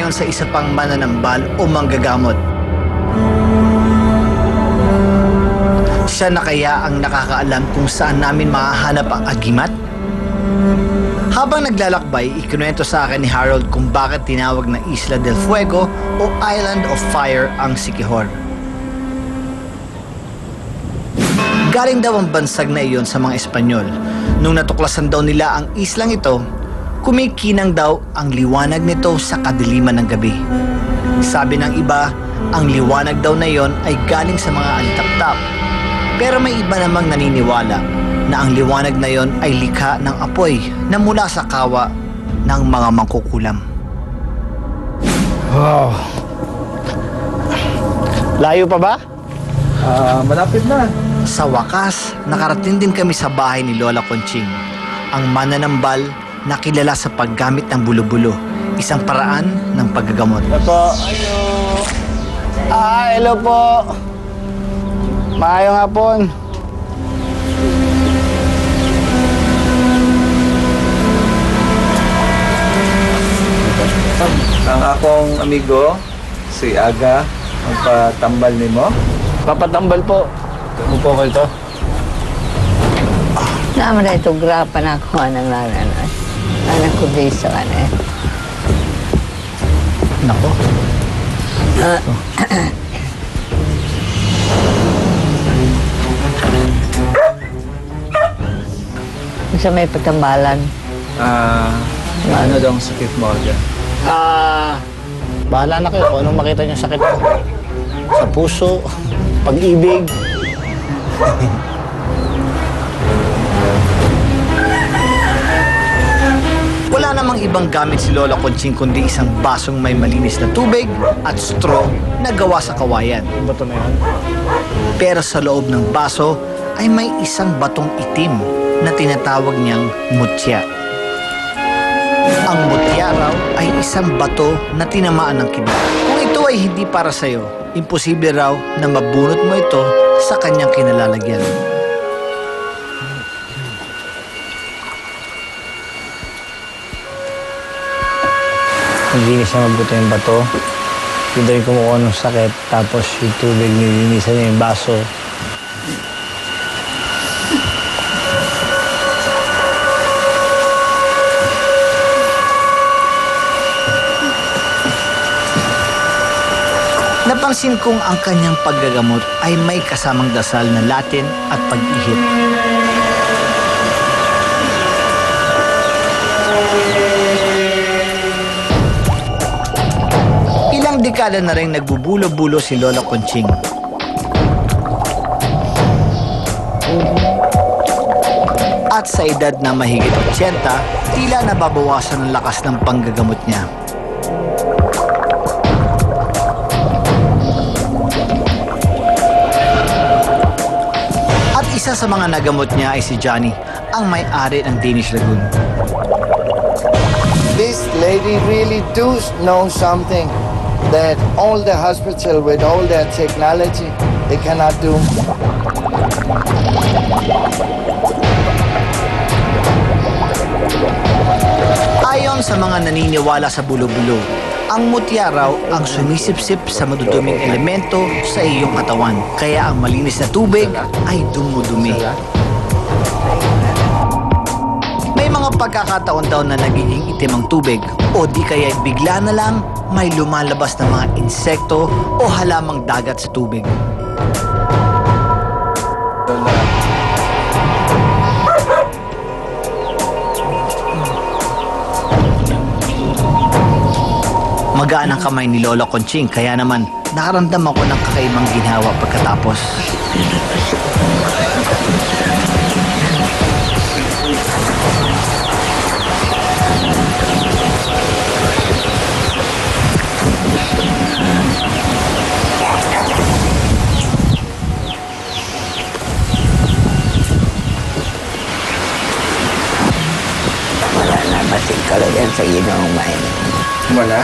ngayon sa isa pang mananambal o manggagamot. Siya na kaya ang nakakaalam kung saan namin mahahanap ang agimat? Habang naglalakbay, ikinuwento sa akin ni Harold kung bakit tinawag na Isla del Fuego o Island of Fire ang Siquijor. Galing daw ang bansag na iyon sa mga Espanyol. Nung natuklasan daw nila ang islang ito, kumikinang daw ang liwanag nito sa kadiliman ng gabi. Sabi ng iba, ang liwanag daw na iyon ay galing sa mga alitaptap. Pero may iba namang naniniwala na ang liwanag na iyon ay likha ng apoy na mula sa kawa ng mga mangkukulam. Wow. Layo pa ba? Malapit na. Sa wakas, nakarating din kami sa bahay ni Lola Conching, ang mananambal na kilala sa paggamit ng bulo-bulo, isang paraan ng paggagamot. Hello po. Hello po. Maayong hapon. Ang akong amigo, si Aga, magpatambal nimo. Papatambal po. Ano po kayo to? Naman na ito grapa na ako ng nanay. Anak ko bisa ka na eh. Nako. Sa may patambalan. Ano daw ang sakit mo dyan? Bahala na kayo kung anong makita niyo sakit ko. Sa puso, pag-ibig. Wala namang ibang gamit si Lola Conching kundi isang basong may malinis na tubig at straw na gawa sa kawayan. Bato na yun. Pero sa loob ng baso ay may isang batong itim na tinatawag niyang mutya. Ang mutya raw ay isang bato na tinamaan ng kidlat. Kung ito ay hindi para sa'yo, imposible raw na mabunot mo ito sa kanyang kinalalagyan. Naglinis na mabuti yung bato. Hindi rin kumukuha ng sakit. Tapos yung tubig, nilinisan niya yung baso. Napansin kong ang kanyang paggagamot ay may kasamang dasal na Latin at pag-ihip. Ilang dekada na rin nagbubulo-bulo si Lola Conching. At sa edad na mahigit 80, tila nababawasan ang lakas ng panggagamot niya. Isa sa mga nagamot niya ay si Johnny, ang may-ari ng Danish Lagoon. This lady really do know something that all the hospital with all their technology, they cannot do. Ayon sa mga naniniwala sa bulo-bulo, ang mutya raw ang sumisipsip sa maduduming elemento sa iyong katawan. Kaya ang malinis na tubig ay dumudumi. May mga pagkakataon daw na nagiging itim ang tubig o di kaya bigla na lang may lumalabas na mga insekto o halamang dagat sa tubig. Magaan ang kamay ni Lola Conching, kaya naman nakaramdam ako ng kakaibang ginhawa pagkatapos. Wala na basig ka yan sa ginong main. Wala?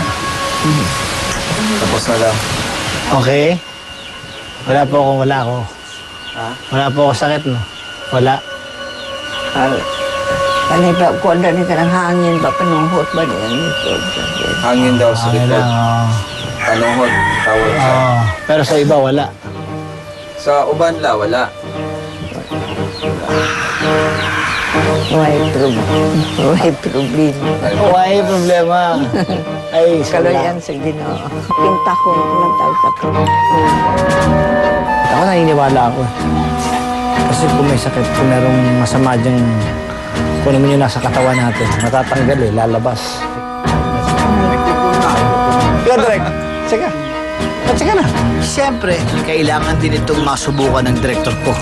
Tapos na lang. Okay? Wala po ako sakit, no? Wala. Panay pa, kung ano ka ng hangin ba, panunghot ba niyan? Hangin daw sa Ano likod. lang, oo. Panuhod, tawag siya. Oo. Pero sa iba, wala. Sa Ubanla, wala. May problema. Why problema? Ay, Kaloyan sa Ginoo. Pinta ko ng tawag sa Ako naniniwala ako. Kasi kung may sakit, kung merong masama dyan, kung naman yung nasa katawan natin, matatanggal eh, lalabas. Yo, direct. Sige. Sige na. Siyempre, kailangan din itong masubukan ng direktor ko.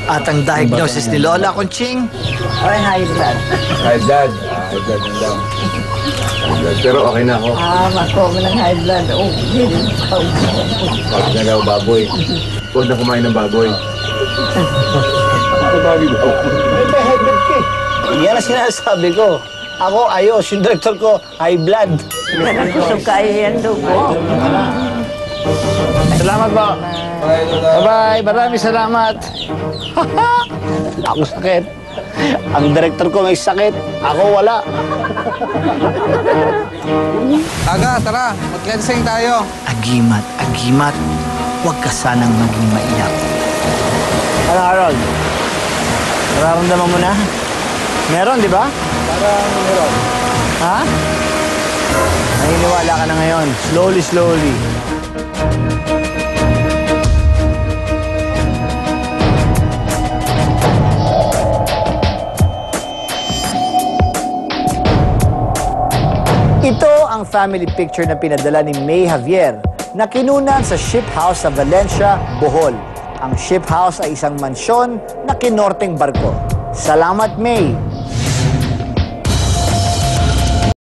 At ang diagnosis ni Lola Conching, Ay, high blood. High blood. High blood yun daw. High blood. Pero okay na ako. Mako mo ng high blood. Oh, hindi. Huwag na daw baboy. Huwag na kumain ng baboy. May helmet ka eh. Yan ang sinasabi ko. Ako, ayos. Yung director ko, high blood. Ganang kusog kayo yan dugo. Salamat po. Bye, Lola. Bye-bye. Maraming salamat. Ako sakit. Ang director ko may sakit. Ako wala. Aga, tara. Mag-cleansing tayo. agimat, agimat, huwag ka sanang maging maiyak. Ano, Harold? Nararamdaman mo na? Meron, di ba? Parang meron. Ha? Naniniwala ka na ngayon. Slowly, slowly. Ito ang family picture na pinadala ni May Javier na kinunan sa Ship House sa Valencia, Bohol. Ang Ship House ay isang mansyon na kinorteng barko. Salamat, May!